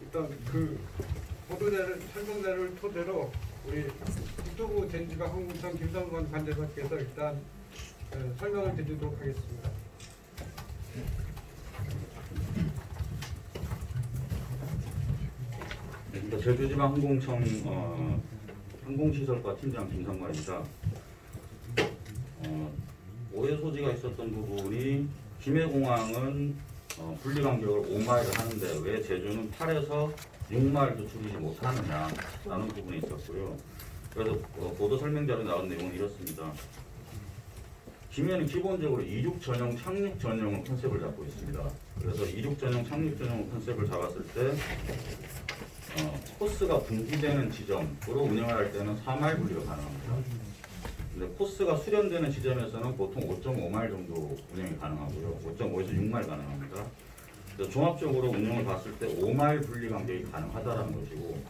일단 그 보도자료 설명자료를 토대로 우리 국토부 젠지가 항공청 김성건 관대사께서 일단 설명을 드리도록 하겠습니다. 제주지방항공청 항공시설과 팀장 김성관입니다. 오해 소지가 있었던 부분이 김해공항은 분리간격을 5마일을 하는데 왜 제주는 8에서 6마일도 줄이지 못하느냐라는 부분이 있었고요. 그래서 보도 설명자료에 나온 내용은 이렇습니다. 김해는 기본적으로 이륙 전용, 착륙 전용 컨셉을 잡고 있습니다. 그래서 이륙 전용, 착륙 전용 컨셉을 잡았을 때 코스가 분기되는 지점으로 운영을 할 때는 4마일 분리가 가능합니다. 근데 코스가 수렴되는 지점에서는 보통 5.5마일 정도 운영이 가능하고요. 5.5에서 6마일 가능합니다. 그래서 종합적으로 운영을 봤을 때 5마일 분리 간격이 가능하다는 것이고,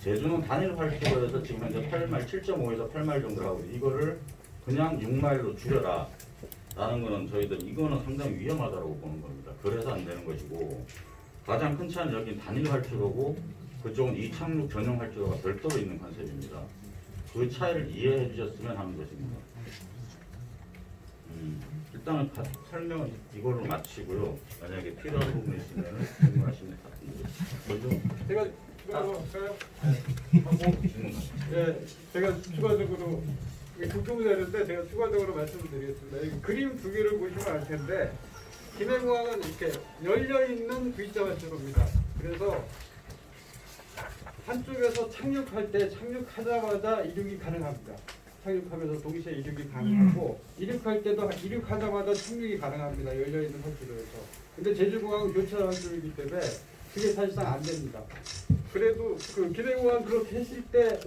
제주는 단일 활주로에서 지금 현재 8마일, 7.5에서 8마일 정도를 하고 이거를 그냥 6마일로 줄여라 라는 거는 저희들 이거는 상당히 위험하다고 보는 겁니다. 그래서 안 되는 것이고, 가장 큰 차이는 여기 단일 활주로고 그쪽은 이착륙 전용 활주로가 별도로 있는 컨셉입니다. 그 차이를 이해해 주셨으면 하는 것입니다. 일단은 설명은 이걸로 마치고요. 만약에 필요한 부분이 있으면 질문하시면 답변드리겠습니다. 제가 추가로 할까요? 네, 제가 추가적으로 국토부 자료인데 제가 추가적으로 말씀을 드리겠습니다. 이 그림 두 개를 보시면 알 텐데 김해공항은 이렇게 열려 있는 V자 활주로입니다. 그래서 한쪽에서 착륙할 때 착륙하자마자 이륙이 가능합니다. 착륙하면서 동시에 이륙이 가능하고 이륙할 때도 이륙하자마자 착륙이 가능합니다. 열려 있는 활주로에서. 근데 제주공항은 교차 활주로이기 때문에 그게 사실상 안 됩니다. 그래도 그 김해공항 그렇게 했을 때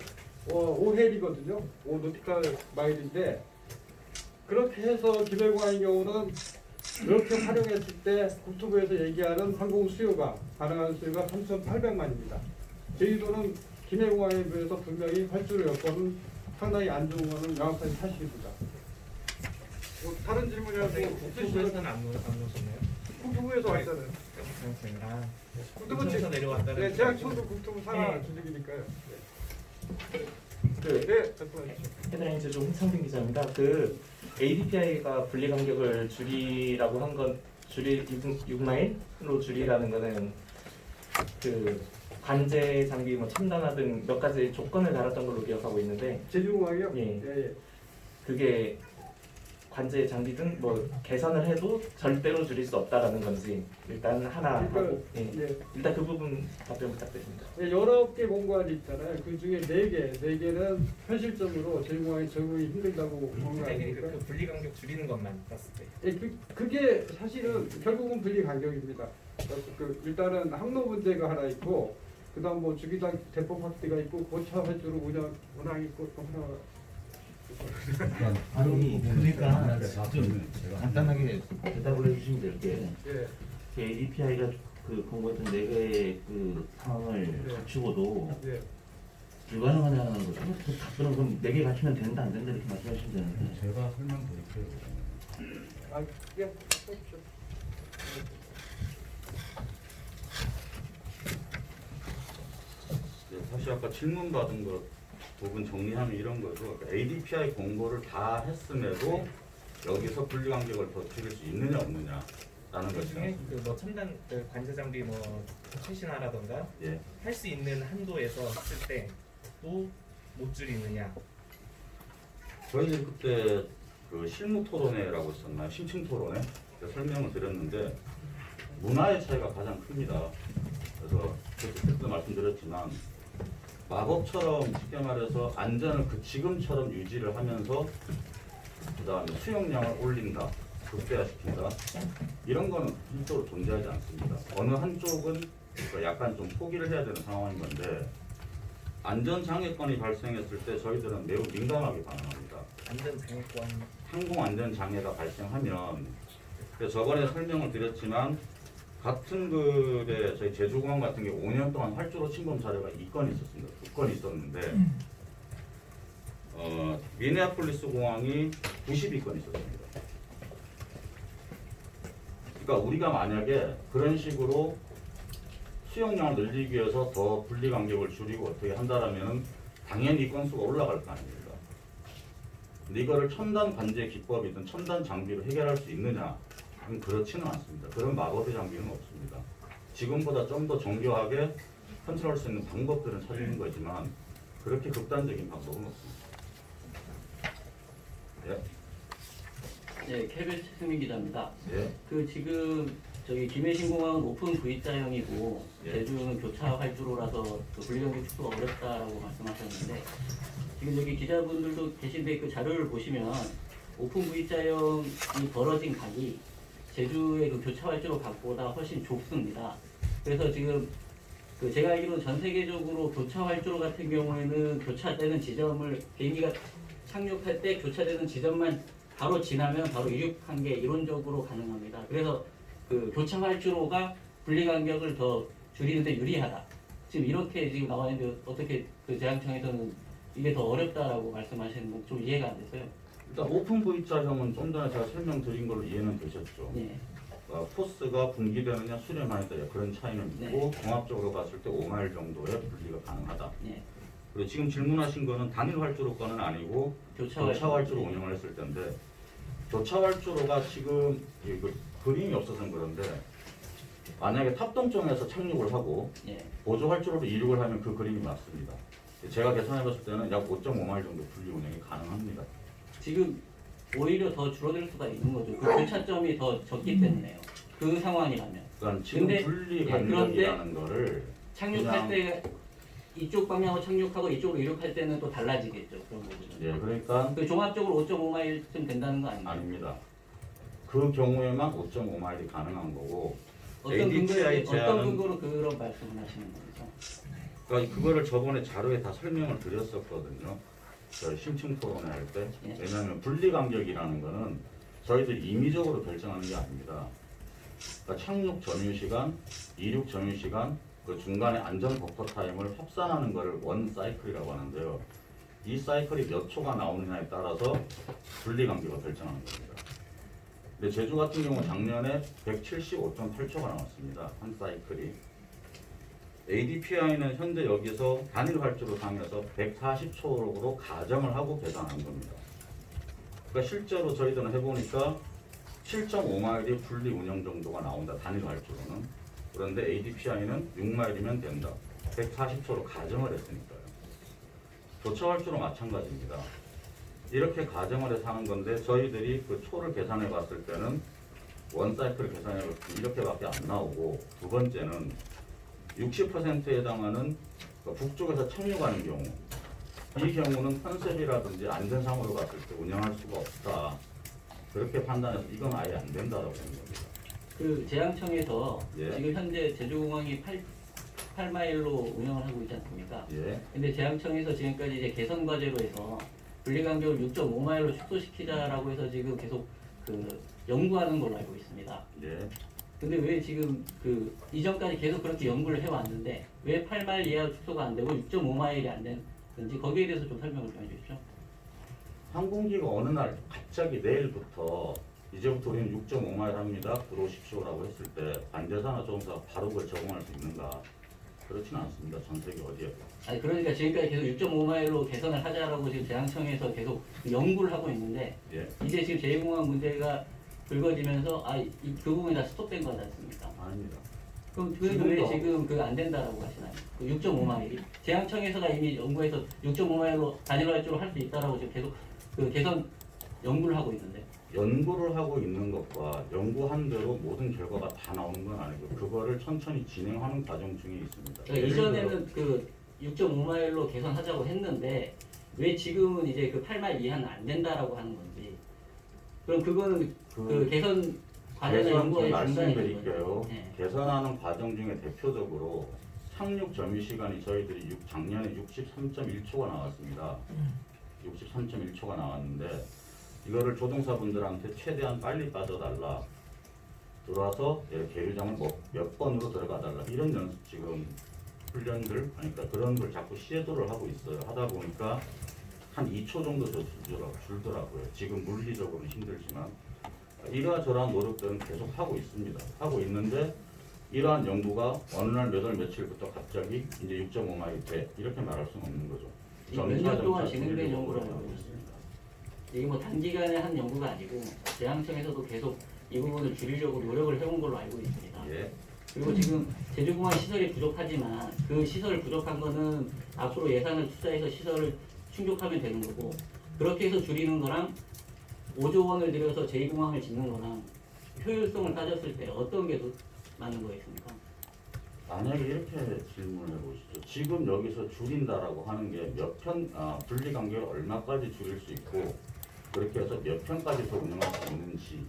5헬이거든요. 5노티컬 마일인데 그렇게 해서 김해공항의 경우는 그렇게 활용했을 때 국토부에서 얘기하는 항공 수요가 가능한 수요가 3,800만입니다. 제주도는 김해공항에 비해서 분명히 활주로 여건은 상당히 안 좋은 것은 명확하게 사실입니다. 다른 질문이라도 국토부에서는 안 놓으셨나요? 국토부에서 왔잖아요. 국토부에서 내려왔다는. 네, 제약청도 국토부 산하 조직이니까요. 네, 말씀하십시오. 헤드라인 제조 홍창빈 기자입니다. 그 ADPI가 분리 간격을 줄이라고 한 건 6마일로 줄이라는 거는 그 관제 장비 뭐 첨단화 등 몇 가지 조건을 달았던 걸로 기억하고 있는데 제주공항이요? 예. 예. 그게 관제 장비 등 뭐 개선을 해도 절대로 줄일 수 없다라는 건지 일단 하나 하고 예. 일단 그 부분 답변 부탁드립니다. 예, 여러 개 공고안이 있잖아요. 그 중에 4개는 현실적으로 제주공항이 적응이 힘들다고 보는 거 아닙니까? 그 분리 간격 줄이는 것만 봤을 때. 예, 그게 사실은 결국은 분리 간격입니다. 일단은 항로 문제가 하나 있고, 그다음 뭐 주기장 대폭 확대가 있고, 고차 활주로 운항이 있고 또 하나. 아니 그러니까 좀 간단하게 대답을 해주시면 될 게 예, ADPI가 그 공부했던 4개의 그 상황을 네. 갖추고도 예. 불가능하냐는 거죠. 그 답변은 그럼 4개 갖추면 된다 안 된다 이렇게 말씀하시면 되는데 제가 설명드릴게요. 아, 예, 해주십시오. 사실 아까 질문 받은 것 부분 정리하면 이런 거죠. ADPI 공고를 다 했음에도 여기서 분리 간격을 더 줄일 수 있느냐 없느냐라는 그 중에 것이죠. 그뭐 첨단 그 관제 장비 뭐 최신화라던가 예. 할 수 있는 한도에서 했을 때 또 못 줄이느냐. 저희는 그때 그 실무 토론회라고 했었나요? 심층 토론회 설명을 드렸는데 문화의 차이가 가장 큽니다. 그래서 그때도 말씀드렸지만 마법처럼 쉽게 말해서 안전을 그 지금처럼 유지를 하면서 그 다음에 수용량을 올린다, 극대화시킨다 이런 거는 실제로 존재하지 않습니다. 어느 한쪽은 약간 좀 포기를 해야 되는 상황인 건데 안전장애권이 발생했을 때 저희들은 매우 민감하게 반응합니다. 안전 장애권. 항공 안전 장애가 발생하면 그래서 저번에 설명을 드렸지만 같은 글에 저희 제주공항 같은 게 5년 동안 활주로 침범 사례가 2건 있었습니다. 2건 있었는데 미네아폴리스 공항이 92건 있었습니다. 그러니까 우리가 만약에 그런 식으로 수용량을 늘리기 위해서 더 분리 간격을 줄이고 어떻게 한다라면은 당연히 건수가 올라갈 거 아닙니까? 근데 이거를 첨단 관제 기법이든 첨단 장비로 해결할 수 있느냐? 그렇지는 않습니다. 그런 마법의 장비는 없습니다. 지금보다 좀 더 정교하게 컨트롤할 수 있는 방법들은 찾는 거지만 그렇게 극단적인 방법은 없습니다. 예? 네, KBS 최승민 기자입니다. 예? 그 지금 저기 김해신공항은 오픈 V자형이고 예. 제주는 교차 활주로라서 그 분리간격 축소가 어렵다라고 말씀하셨는데 지금 여기 기자분들도 계신데 그 자료를 보시면 오픈 V자형이 벌어진 각이 제주의 그 교차 활주로 각보다 훨씬 좁습니다. 그래서 지금 그 제가 알기로는 전 세계적으로 교차 활주로 같은 경우에는 교차되는 지점을 비행기가 착륙할 때 교차되는 지점만 바로 지나면 바로 이륙한 게 이론적으로 가능합니다. 그래서 그 교차 활주로가 분리 간격을 더 줄이는데 유리하다. 지금 이렇게 지금 나와 있는데 어떻게 그 재앙청에서는 이게 더 어렵다라고 말씀하시는 건 좀 이해가 안 돼서요. 일단 오픈 V자형은 좀 전에 제가 설명드린 걸로 이해는 되셨죠? 예. 포스가 분기되느냐 수렴하느냐 그런 차이는 있고 종합적으로 봤을 때 5마일 정도의 분리가 가능하다. 예. 그리고 지금 질문하신 거는 단일 활주로 건은 아니고 교차 교차 활주로 운영을 했을 텐데 교차 활주로가 지금 그 그림이 없어서 그런데 만약에 탑동점에서 착륙을 하고 예. 보조 활주로로 이륙을 하면 그 그림이 맞습니다. 제가 계산해봤을 때는 약 5.5마일 정도 분리 운영이 가능합니다. 지금 오히려 더 줄어들 수가 있는 거죠. 그 교차점이 더 적기 때문에요. 그 상황이라면. 그러니까 지금 근데, 분리 예, 간격이라는 거를 착륙할 그냥- 때 이쪽 방향으로 착륙하고 이쪽으로 이륙할 때는 또 달라지겠죠. 그런 부분은. 예 그러니까 그 종합적으로 5.5마일쯤 된다는 거 아닌가요? 아닙니다. 그 경우에만 5.5마일이 가능한 거고 어떤 ADPI 근거로 제한은 그런 말씀을 하시는 거죠? 그러니까 그거를 저번에 자료에 다 설명을 드렸었거든요. 저희 심층 토론회 할 때. 예. 왜냐하면 분리 간격이라는 거는 저희들이 임의적으로 결정하는 게 아닙니다. 그러니까 착륙 점유 시간, 이륙 점유 시간, 그 중간에 안전 버퍼 타임을 합산하는 거를 원 사이클이라고 하는데요. 이 사이클이 몇 초가 나오느냐에 따라서 분리 간격을 결정하는 겁니다. 근데 제주 같은 경우 작년에 175.8초가 나왔습니다. 한 사이클이. ADPI는 현재 여기서 단일 활주로 상에서 140초로 가정을 하고 계산한 겁니다. 그러니까 실제로 저희들은 해보니까 7.5마일이 분리 운영 정도가 나온다. 단일 활주로는. 그런데 ADPI는 6마일이면 된다. 140초로 가정을 했으니까요. 교차 활주로 마찬가지입니다. 이렇게 가정을 해서 하는 건데 저희들이 그 초를 계산해 봤을 때는 원 사이클을 계산해 봤을 때 이렇게밖에 안 나오고 두 번째는 60%에 해당하는 북쪽에서 착륙하는 경우 이 경우는 컨셉이라든지 안전상으로 봤을 때 운영할 수가 없다. 그렇게 판단해서 이건 아예 안 된다라고 하는 겁니다. 그 재앙청에서 예. 지금 현재 제주공항이 8마일로 운영을 하고 있지 않습니까? 예, 근데 재앙청에서 지금까지 이제 개선 과제로 해서 분리간격을 6.5마일로 축소시키자라고 해서 지금 계속 그 연구하는 걸로 알고 있습니다. 예. 근데 왜 지금 그 이전까지 계속 그렇게 연구를 해왔는데 왜 8마일 이하 축소가 안 되고 6.5마일이 안 되는지 거기에 대해서 좀 설명을 좀 해주십시오. 항공기가 어느 날 갑자기 내일부터 이제부터 우리는 6.5마일 합니다. 들어오십시오라고 했을 때 관제사나 조종사가 바로 그걸 적응할 수 있는가? 그렇지는 않습니다. 전 세계 어디에도. 아니 그러니까 지금까지 계속 6.5마일로 개선을 하자라고 지금 재앙청에서 계속 연구를 하고 있는데 예, 이제 지금 제2공항 문제가 불거지면서 그 부분이 다 스톱된 거지 않습니까? 아닙니다. 그럼 왜 지금도 지금 그 안 된다라고 하시나요? 그 6.5마일이 재앙청에서가 이미 연구해서 6.5마일로 단일 활주로 할 수 있다라고 지금 계속 그 개선 연구를 하고 있는데 연구를 하고 있는 것과 연구한 대로 모든 결과가 다 나오는 건 아니고 그거를 천천히 진행하는 과정 중에 있습니다. 그러니까 이전에는 그 6.5마일로 개선하자고 했는데 왜 지금은 이제 그 8마일 이하는 안 된다라고 하는 건지 그럼 그거는 그 개선 과정의 개선 연구에 좀 중단이 된 거죠? 말씀드릴게요. 네. 개선하는 과정 중에 대표적으로 착륙 점유 시간이 저희들이 작년에 63.1초가 나왔습니다. 63.1초가 나왔는데 이거를 조종사분들한테 최대한 빨리 빠져달라. 들어와서 계류장을 몇 번으로 들어가달라. 이런 연습 지금 훈련들, 그러니까 그런 걸 자꾸 시도를 하고 있어요. 하다 보니까 한 2초 정도 줄더라고요. 지금 물리적으로는 힘들지만 이러저러한 노력들은 계속 하고 있습니다. 하고 있는데 이러한 연구가 어느 날 몇 월 며칠부터 갑자기 이제 6.5마일이 돼 이렇게 말할 수는 없는 거죠. 몇 년 동안 점차 진행된 진행되고 연구라고 올라가고 알고 있습니다. 있습니다. 이게 뭐 단기간에 한 연구가 아니고 재앙청에서도 계속 이 부분을 줄이려고 노력을 해온 걸로 알고 있습니다. 예. 그리고 지금 제주공항 시설이 부족하지만 그 시설 부족한 거는 앞으로 예산을 투자해서 시설을 충족하면 되는 거고 그렇게 해서 줄이는 거랑 5조 원을 들여서 제2공항을 짓는 거랑 효율성을 따졌을 때 어떤 게 더 맞는 거겠습니까? 만약에 이렇게 질문을 해보시죠. 지금 여기서 줄인다라고 하는 게 분리 간격을 얼마까지 줄일 수 있고 그렇게 해서 몇 편까지 더 운영할 수 있는지.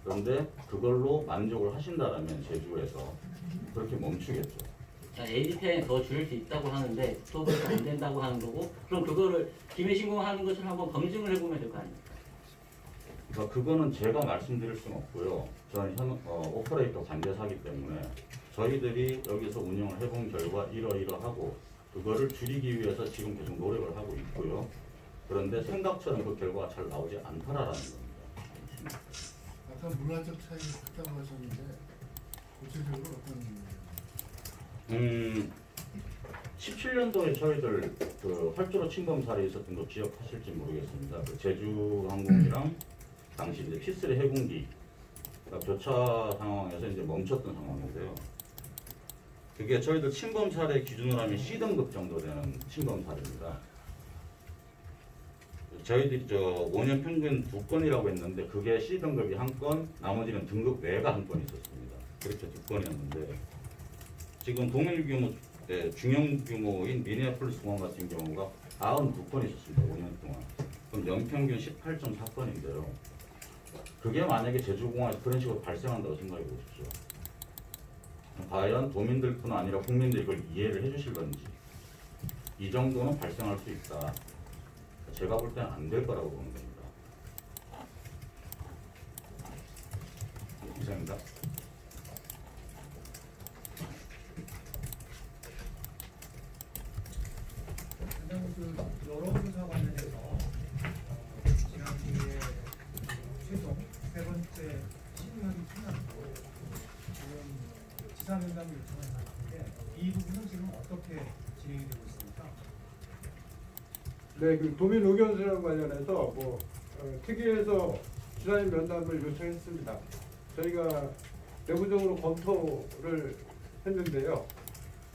그런데 그걸로 만족을 하신다라면 제주에서 그렇게 멈추겠죠. ADPI는 더 줄일 수 있다고 하는데 국토부에서 안 된다고 하는 거고 그럼 그거를 기밀 신고하는 것을 한번 검증을 해보면 될 거 아닙니까? 그러니까 그거는 제가 말씀드릴 수는 없고요. 저는 오퍼레이터 관제사기 때문에 저희들이 여기서 운영을 해본 결과 이러이러하고 그거를 줄이기 위해서 지금 계속 노력을 하고 있고요. 그런데 생각처럼 그 결과가 잘 나오지 않더라라는 겁니다. 아까 문화적 차이가 크다고 하셨는데 구체적으로 어떤 17년도에 저희들 그 활주로 침범 사례 있었던 거 기억하실지 모르겠습니다. 그 제주항공이랑 당시 이제 P3 해군기가 교차 상황에서 이제 멈췄던 상황인데요. 그게 저희들 침범 사례 기준으로 하면 C등급 정도 되는 침범 사례입니다. 저희들이 5년 평균 2건이라고 했는데 그게 C등급이 1건, 나머지는 등급 외가 1건 있었습니다. 그렇게 2건이었는데 지금 동일 규모, 중형 규모인 미네아폴리스 공항 같은 경우가 92건 있었습니다. 5년 동안. 그럼 연평균 18.4건인데요. 그게 만약에 제주공항에서 그런 식으로 발생한다고 생각해 보십시오. 과연 도민들뿐 아니라 국민들이 이걸 이해를 해주실 건지 이 정도는 발생할 수 있다. 제가 볼 때는 안 될 거라고 보는 겁니다. 이상입니다. 그다음에 그 여론조사 관련해서 지난주에 최종 세 번째 심의합의 끝났고 지금 지사면담을 요청을 받았는데 이 부분은 지금 어떻게 진행이 되고 있습니까? 네, 그 도민 의견 수렴 관련해서 특위에서 지사님 면담을 요청했습니다. 저희가 내부적으로 검토를 했는데요.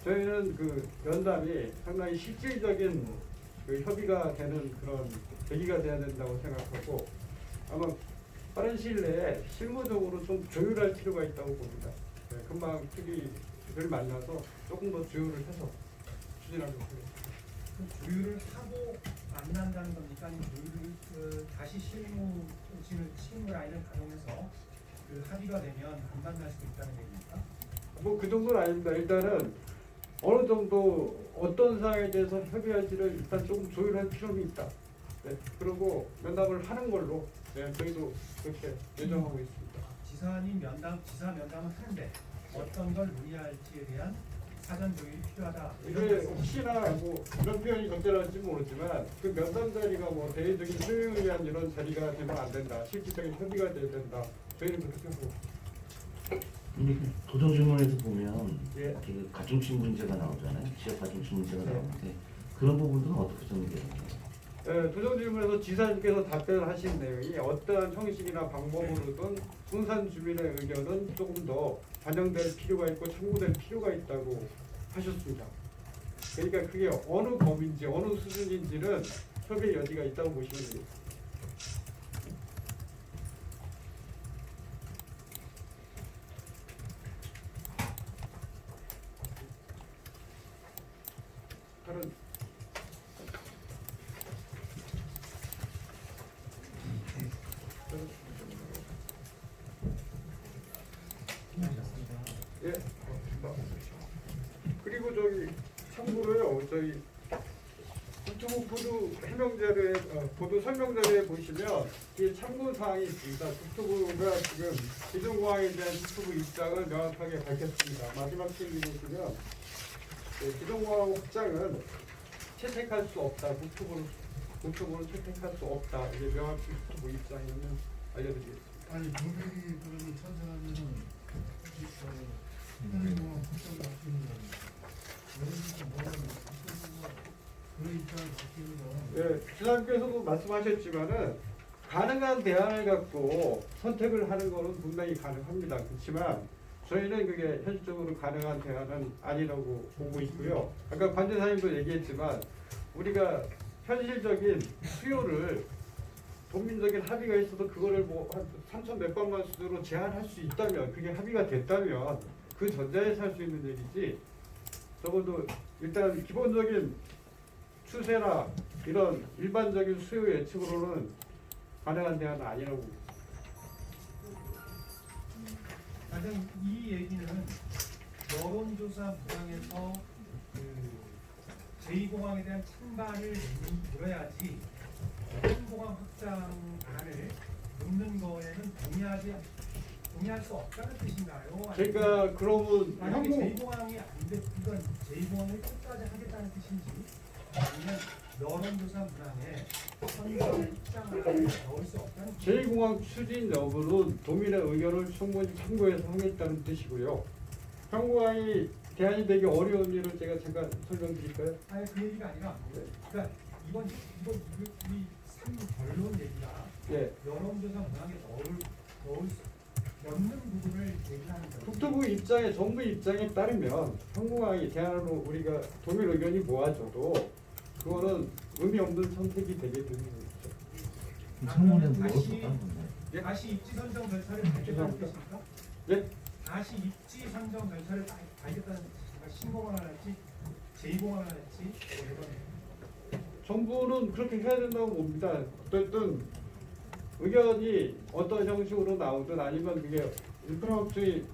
저희는 그 면담이 상당히 실질적인 그 협의가 되는 그런 계기가 돼야 된다고 생각하고 아마 빠른 시일 내에 실무적으로 좀 조율할 필요가 있다고 봅니다. 네, 금방 특위를 만나서 조금 더 조율을 해서 추진하도록 하겠습니다. 그 조율을 하고 만난다는 겁니까? 아니면 조율을 다시 실무 라인을 가동해서 그 합의가 되면 안 만날 수도 있다는 얘기입니까? 뭐 그 정도는 아닙니다. 일단은 어느 정도 어떤 사항에 대해서 협의할지를 일단 조금 조율할 필요는 있다. 네, 그리고 면담을 하는 걸로 저희도 그렇게 예정하고 있습니다. 지사님 지사 면담을 하는데 어떤 걸 논의할지에 대한 사전 조율이 필요하다. 이게 혹시나 뭐 이런 표현이 적절할지 모르지만 그 면담 자리가 뭐 대외적인 소용을 위한 이런 자리가 되면 안 된다. 실질적인 협의가 돼야 된다. 저희는 그렇게 하고. 근데 도정 질문에서 보면 예. 그 가중치 문제가 나오잖아요. 지역 가중치 문제가 나오는데 그런 부분들은 어떻게 정리돼요? 도정 질문에서 지사님께서 답변을 하신 내용이 어떠한 형식이나 방법으로든 군산 주민의 의견은 조금 더 반영될 필요가 있고 참고될 필요가 있다고 하셨습니다. 그러니까 그게 어느 범위인지 어느 수준인지는 협의 여지가 있다고 보시면 됩니다. 다른 예. 그리고 저기 참고로요, 저희 국토부 보도 설명 자료에 보시면 이 참고 사항이 있습니다. 국토부가 지금 기존공항에 대한 국토부 입장을 명확하게 밝혔습니다. 마지막 페이지 보시면 기존공항 확장은 채택할 수 없다. 국토부는 채택할 수 없다. 이게 명확히 국토부 입장이면 알려드리겠습니다. 아니 도민이 그러면 찬성하면은 현행공항 확장 바뀌는 거. 예를 들어서 뭐냐면 그 입장이 바뀌는 건 예, 지사님께서도 말씀하셨지만은 가능한 대안을 갖고 선택을 하는 거는 분명히 가능합니다. 그렇지만 저희는 그게 현실적으로 가능한 대안은 아니라고 보고 있고요. 아까 관제사님도 얘기했지만 우리가 현실적인 수요를 국민적인 합의가 있어도 그거를 뭐한 3천 몇백만 수로 제한할 수 있다면 그게 합의가 됐다면 그 전자에서 할 수 있는 얘기지 적어도 일단 기본적인 추세나 이런 일반적인 수요 예측으로는 가능한 대안은 아니라고 봅니다. 가장 이 얘기는 여론조사 문항에서 그 제2공항에 대한 찬반을 물어야지 현공항 확장안을 묻는 거에는 동의할 수 없다는 뜻인가요? 그러니까 그러면 만약에 현공 제2공항이 안 돼, 이건 제2공항을 끝까지 하겠다는 뜻인지 아니면 여론조사 문항에 현공항 확장안을 넣을 수 없다는 뜻인지 제2공항 추진 여부는 도민의 의견을 충분히 참고해서 하겠다는 뜻이고요. 현공항이 대안이 되기 어려운 일을 제가 잠깐 설명드릴까요? 아니 그 얘기가 아니라 그러니까 이번 이 3결론 얘기가 예. 여론조사 문항에 넣는 부분을 얘기하는 거예요. 국토부 입장에 정부 입장에 따르면 현공항이 대안으로 우리가 도민 의견이 모아져도 그거는 의미 없는 선택이 되게 되는 거죠. 청문회는 다시- 넣었었다는 건데. 다시 입지 선정 절차를 밟겠다는 뜻입니까? 예? 다시 입지 선정 절차를 밟겠다는 뜻입니까? 신공항을 할지 제2공항을 할지 뭐 이런 정부는 그렇게 해야 된다고 봅니다. 어쨌든 의견이 어떤 형식으로 나오든 아니면 그게 인프라 확충이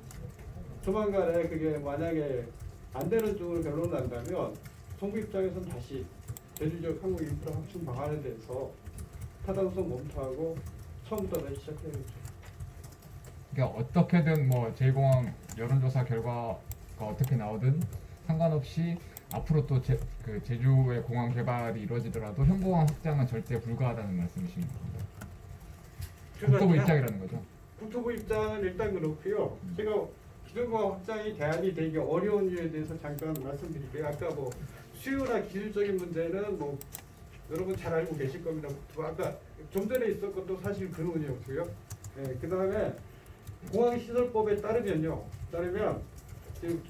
조만간에 그게 만약에 안 되는 쪽으로 결론 난다면 정부 입장에서는 다시 대중적 한국 인프라 확충 방안에 대해서 타당성 검토하고 처음부터 다시 시작해야겠죠. 그러니까 어떻게든 뭐 제2공항 여론조사 결과가 어떻게 나오든 상관없이 앞으로 또 제주의 공항 개발이 이루어지더라도 현공항 확장은 절대 불가하다는 말씀이신 겁니다. 국토부 입장이라는 거죠. 국토부 입장은 일단 그렇고요. 제가 기존공항 확장이 대안이 되기 어려운 이유에 대해서 잠깐 말씀드릴게요. 아까 뭐 수요나 기술적인 문제는 뭐 여러분 잘 알고 계실 겁니다. 국토부 아까 좀 전에 있었던 것도 사실 근원이었고요. 네, 그 다음에 공항시설법에 따르면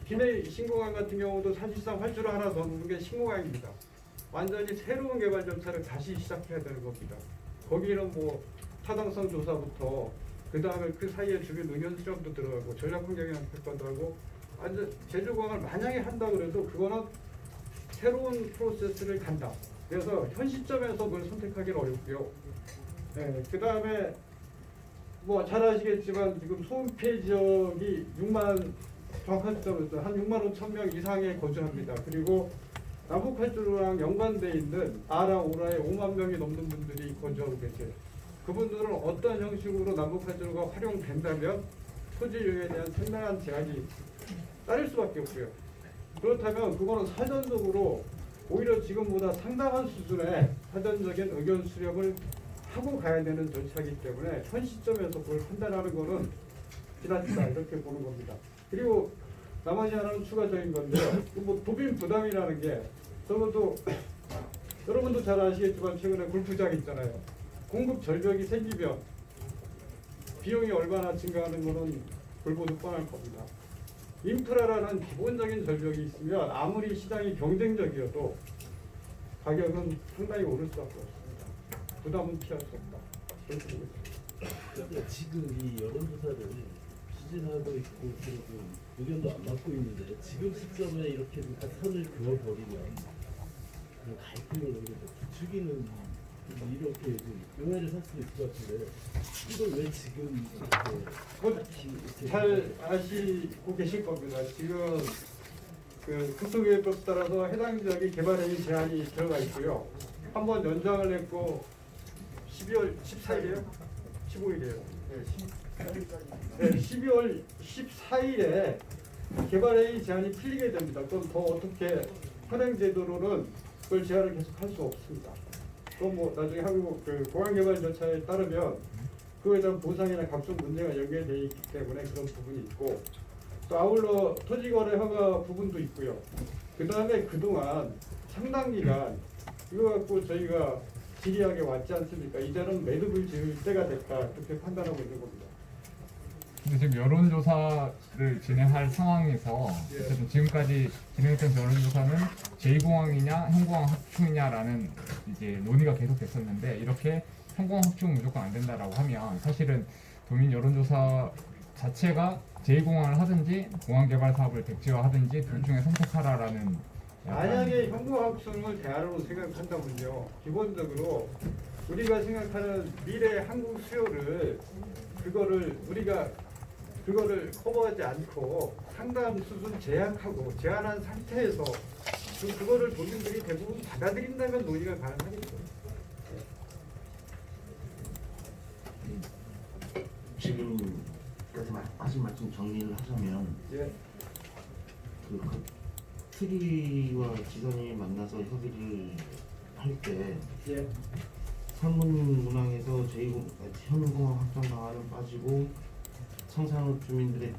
기내 신공항 같은 경우도 사실상 활주로 하나 더 놓는 게 신공항입니다. 완전히 새로운 개발 절차를 다시 시작해야 되는 겁니다. 거기는 뭐 타당성 조사부터 그 다음에 그 사이에 주변 의견 수렴도 들어가고 전략환경영 평가도 하고 완전 제주공항을 만약에 한다 그래도 그거는 새로운 프로세스를 간다. 그래서 현 시점에서 그걸 선택하기는 어렵고요. 네, 그 다음에 뭐 잘 아시겠지만 지금 소음폐 지역이 6만 정확한 숫자로서 한 6만 5천 명 이상에 거주합니다. 그리고 남북활주로랑 연관돼 있는 아랑 오라에 5만 명이 넘는 분들이 거주하고 계세요. 그분들은 어떤 형식으로 남북활주로가 활용된다면 토지 이용에 대한 상당한 제약이 따를 수밖에 없고요. 그렇다면 그거는 사전적으로 오히려 지금보다 상당한 수준의 사전적인 의견 수렴을 하고 가야 되는 절차이기 때문에 현 시점에서 그걸 판단하는 거는 지나치다 이렇게 보는 겁니다. 그리고 나머지 하나는 추가적인 건데요. 뭐 도민 부담이라는 게 적어도 여러분도 잘 아시겠지만 최근에 골프장 있잖아요. 공급 절벽이 생기면 비용이 얼마나 증가하는 거는 불보듯 뻔할 겁니다. 인프라라는 기본적인 절벽이 있으면 아무리 시장이 경쟁적이어도 가격은 상당히 오를 수밖에 없습니다. 부담은 피할 수 없다. 그렇게 보고 있습니다. 그러니까 지금 이 여론조사를 추진하고 있고 그리고 의견도 안 받고 있는데 지금 시점에 이렇게 선을 그어버리면 그냥 갈등을 오히려 부추기는 이렇게 오해를 살 수도 있을 것 같은데 이걸 왜 지금 이렇게 잘 아시고 계실 겁니다. 지금 그 국토계획법 따라서 해당 지역의 개발행위 제한이 들어가 있고요. 한번 연장을 했고 12월 14일이에요? 15일이에요. 네, 12월 14일에 개발행위 제한이 풀리게 됩니다. 그럼 더 어떻게 현행제도로는 그걸 제한을 계속 할 수 없습니다. 그건 뭐 나중에 한국 그 공항개발 절차에 따르면 그거에 대한 보상이나 각종 문제가 연결되어 있기 때문에 그런 부분이 있고 또 아울러 토지거래 허가 부분도 있고요. 그 다음에 그동안 상당 기간 이거 갖고 저희가 질의하게 왔지 않습니까? 이제는 매듭을 지을 때가 됐다 그렇게 판단하고 있는 겁니다. 근데 지금 여론조사를 진행할 상황에서 예. 어쨌든 지금까지 진행했던 여론조사는 제2공항이냐 형공항 확충이냐라는 이제 논의가 계속됐었는데 이렇게 형공항 확충은 무조건 안 된다라고 하면 사실은 도민 여론조사 자체가 제2공항을 하든지 공항 개발 사업을 백지화하든지 둘 중에 선택하라라는 만약에 형공항 확충을 대안으로 생각한다면요, 기본적으로 우리가 생각하는 미래 항공 수요를 그거를 커버하지 않고 상당 수준 제한한 상태에서 그거를 도민들이 대부분 받아들인다면 논의가 가능하겠죠. 지금까지 하신 말씀 정리를 하자면 예. 그 트리와 지선이 만나서 협의를 할 때 예. 상문문항에서 제2공항 확장 방안은 빠지고 성산호 주민들의